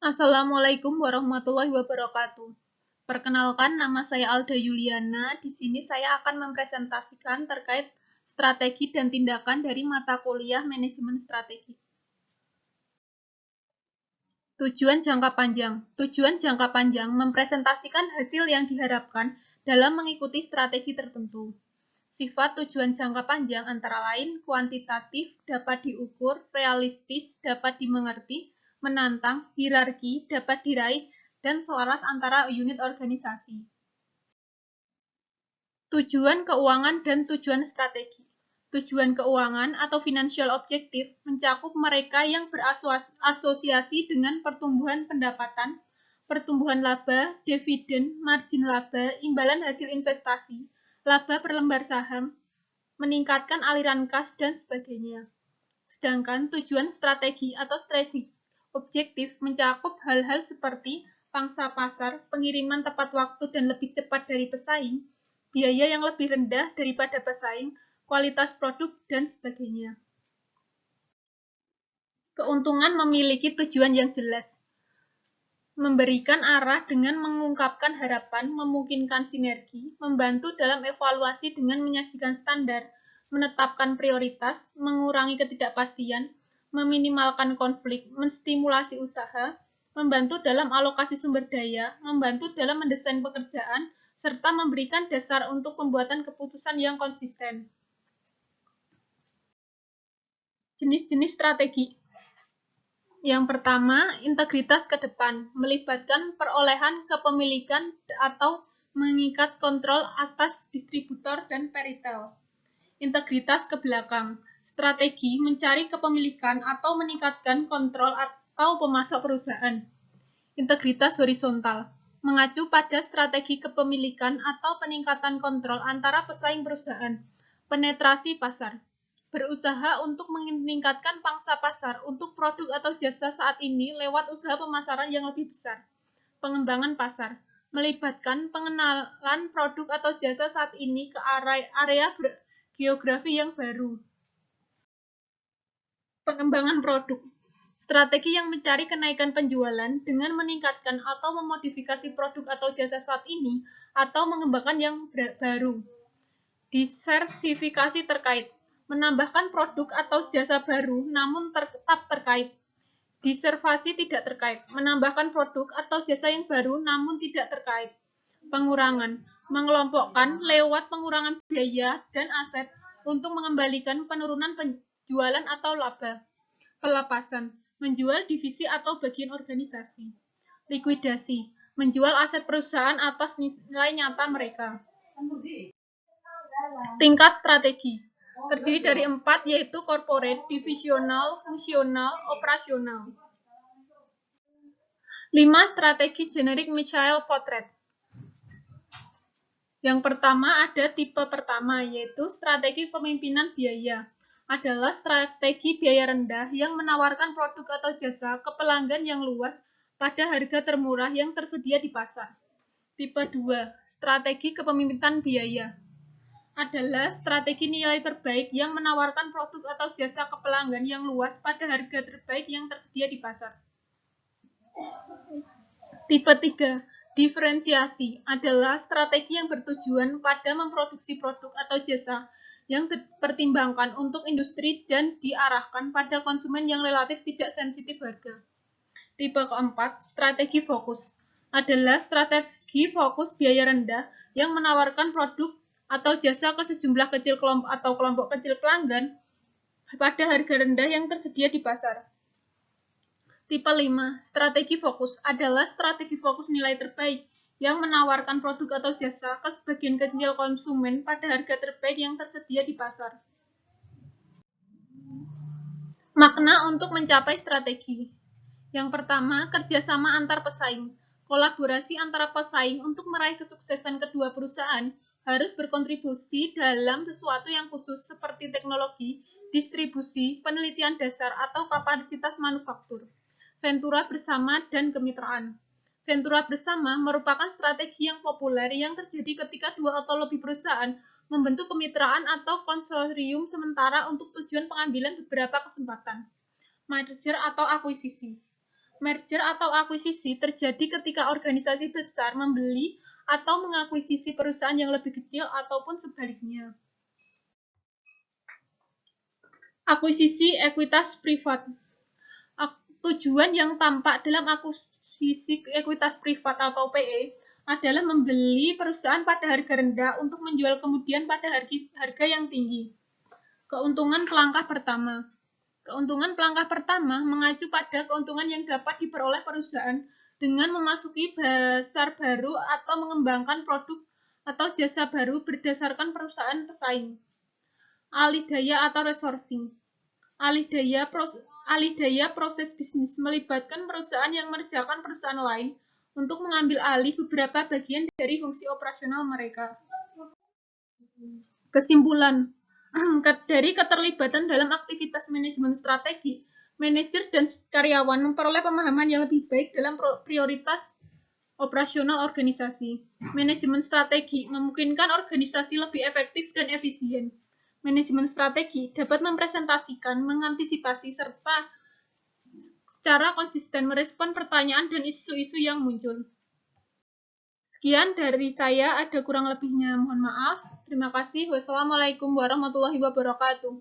Assalamualaikum warahmatullahi wabarakatuh. Perkenalkan, nama saya Alda Yuliana. Di sini saya akan mempresentasikan terkait strategi dan tindakan dari mata kuliah Manajemen Strategi. Tujuan jangka panjang. Tujuan jangka panjang mempresentasikan hasil yang diharapkan dalam mengikuti strategi tertentu. Sifat tujuan jangka panjang antara lain kuantitatif, dapat diukur, realistis, dapat dimengerti, menantang, hierarki, dapat diraih, dan selaras antara unit organisasi. Tujuan keuangan dan tujuan strategi. Tujuan keuangan atau financial objective mencakup mereka yang berasosiasi dengan pertumbuhan pendapatan, pertumbuhan laba, dividen, margin laba, imbalan hasil investasi, laba per lembar saham, meningkatkan aliran kas, dan sebagainya. Sedangkan tujuan strategi atau strategic objektif mencakup hal-hal seperti pangsa pasar, pengiriman tepat waktu dan lebih cepat dari pesaing, biaya yang lebih rendah daripada pesaing, kualitas produk, dan sebagainya. Keuntungan memiliki tujuan yang jelas. Memberikan arah dengan mengungkapkan harapan, memungkinkan sinergi, membantu dalam evaluasi dengan menyajikan standar, menetapkan prioritas, mengurangi ketidakpastian, meminimalkan konflik, menstimulasi usaha, membantu dalam alokasi sumber daya, membantu dalam mendesain pekerjaan, serta memberikan dasar untuk pembuatan keputusan yang konsisten. Jenis-jenis strategi. Yang pertama, integritas ke depan, melibatkan perolehan kepemilikan atau mengikat kontrol atas distributor dan peritel. Integritas ke belakang, strategi mencari kepemilikan atau meningkatkan kontrol atau pemasok perusahaan. Integritas horizontal, mengacu pada strategi kepemilikan atau peningkatan kontrol antara pesaing perusahaan. Penetrasi pasar, berusaha untuk meningkatkan pangsa pasar untuk produk atau jasa saat ini lewat usaha pemasaran yang lebih besar. Pengembangan pasar, melibatkan pengenalan produk atau jasa saat ini ke area geografi yang baru. Pengembangan produk, strategi yang mencari kenaikan penjualan dengan meningkatkan atau memodifikasi produk atau jasa saat ini atau mengembangkan yang baru. Diversifikasi terkait, menambahkan produk atau jasa baru namun tetap terkait. Diservasi tidak terkait, menambahkan produk atau jasa yang baru namun tidak terkait. Pengurangan, mengelompokkan lewat pengurangan biaya dan aset untuk mengembalikan penurunan penjualan atau laba. Pelepasan, menjual divisi atau bagian organisasi. Likuidasi, menjual aset perusahaan atas nilai nyata mereka. Tingkat strategi terdiri dari 4, yaitu corporate, divisional, fungsional, operasional. 5. Strategi generik Michael Portrait. Yang pertama ada tipe pertama, yaitu strategi pemimpinan biaya. Adalah strategi biaya rendah yang menawarkan produk atau jasa ke pelanggan yang luas pada harga termurah yang tersedia di pasar. Tipe 2. Strategi kepemimpinan biaya. Adalah strategi nilai terbaik yang menawarkan produk atau jasa ke pelanggan yang luas pada harga terbaik yang tersedia di pasar. Tipe 3. Diferensiasi adalah strategi yang bertujuan pada memproduksi produk atau jasa yang dipertimbangkan untuk industri dan diarahkan pada konsumen yang relatif tidak sensitif harga. Tipe keempat, strategi fokus adalah strategi fokus biaya rendah yang menawarkan produk atau jasa ke sejumlah kecil kelompok kecil pelanggan pada harga rendah yang tersedia di pasar. Tipe 5, strategi fokus adalah strategi fokus nilai terbaik yang menawarkan produk atau jasa ke sebagian kecil konsumen pada harga terbaik yang tersedia di pasar. Makna untuk mencapai strategi. Yang pertama, kerjasama antar pesaing. Kolaborasi antara pesaing untuk meraih kesuksesan kedua perusahaan harus berkontribusi dalam sesuatu yang khusus seperti teknologi, distribusi, penelitian dasar, atau kapasitas manufaktur. Ventura bersama dan kemitraan. Ventura bersama merupakan strategi yang populer yang terjadi ketika 2 atau lebih perusahaan membentuk kemitraan atau konsorsium sementara untuk tujuan pengambilan beberapa kesempatan. Merger atau akuisisi. Merger atau akuisisi terjadi ketika organisasi besar membeli atau mengakuisisi perusahaan yang lebih kecil ataupun sebaliknya. Akuisisi ekuitas privat. Tujuan yang tampak dalam akuisisi ekuitas privat atau PE adalah membeli perusahaan pada harga rendah untuk menjual kemudian pada harga yang tinggi. Keuntungan pelangkah pertama. Keuntungan pelangkah pertama mengacu pada keuntungan yang dapat diperoleh perusahaan dengan memasuki pasar baru atau mengembangkan produk atau jasa baru berdasarkan perusahaan pesaing. Alih daya atau resourcing. Alih daya proses bisnis melibatkan perusahaan yang mengerjakan perusahaan lain untuk mengambil alih beberapa bagian dari fungsi operasional mereka. Kesimpulan, dari keterlibatan dalam aktivitas manajemen strategi, manajer dan karyawan memperoleh pemahaman yang lebih baik dalam prioritas operasional organisasi. Manajemen strategi memungkinkan organisasi lebih efektif dan efisien. Manajemen strategi dapat mempresentasikan, mengantisipasi, serta secara konsisten merespon pertanyaan dan isu-isu yang muncul. Sekian dari saya, ada kurang lebihnya mohon maaf. Terima kasih. Wassalamualaikum warahmatullahi wabarakatuh.